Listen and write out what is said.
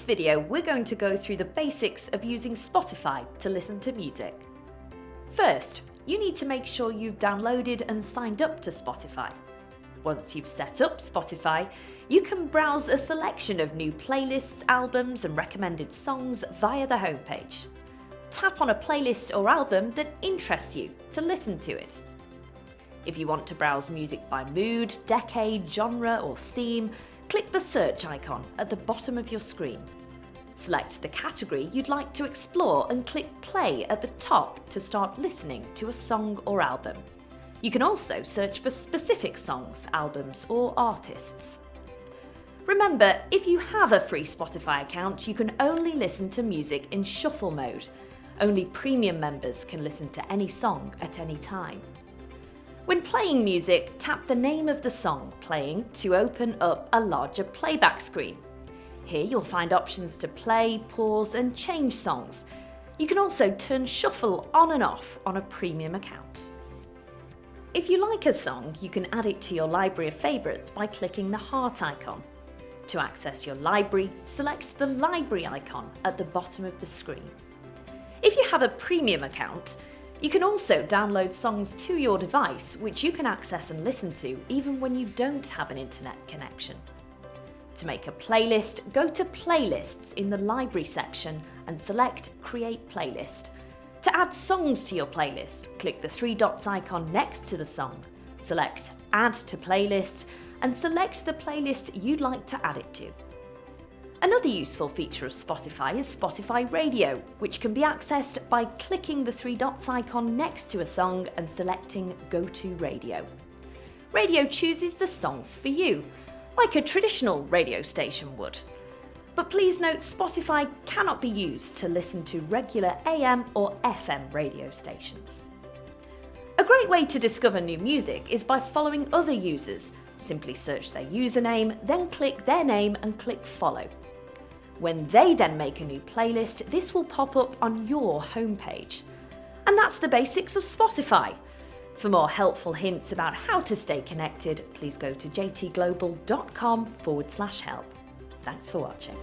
video, we're going to go through the basics of using Spotify to listen to music. First, you need to make sure you've downloaded and signed up to Spotify. Once you've set up Spotify, you can browse a selection of new playlists, albums, and recommended songs via the homepage. Tap on a playlist or album that interests you to listen to it. If you want to browse music by mood, decade, genre, or theme, click the search icon at the bottom of your screen. Select the category you'd like to explore and click play at the top to start listening to a song or album. You can also search for specific songs, albums, or artists. Remember, if you have a free Spotify account, you can only listen to music in shuffle mode. Only premium members can listen to any song at any time. When playing music, tap the name of the song playing to open up a larger playback screen. Here you'll find options to play, pause, and change songs. You can also turn shuffle on and off on a premium account. If you like a song, you can add it to your library of favourites by clicking the heart icon. To access your library, select the library icon at the bottom of the screen. If you have a premium account, you can also download songs to your device, which you can access and listen to even when you don't have an internet connection. To make a playlist, go to Playlists in the Library section and select Create Playlist. To add songs to your playlist, click the three dots icon next to the song, select Add to Playlist, and select the playlist you'd like to add it to. Another useful feature of Spotify is Spotify Radio, which can be accessed by clicking the three dots icon next to a song and selecting Go to Radio. Radio chooses the songs for you, like a traditional radio station would. But please note, Spotify cannot be used to listen to regular AM or FM radio stations. A great way to discover new music is by following other users. Simply search their username, then click their name and click follow. When they then make a new playlist, this will pop up on your homepage. And that's the basics of Spotify. For more helpful hints about how to stay connected, please go to jtglobal.com/help. Thanks for watching.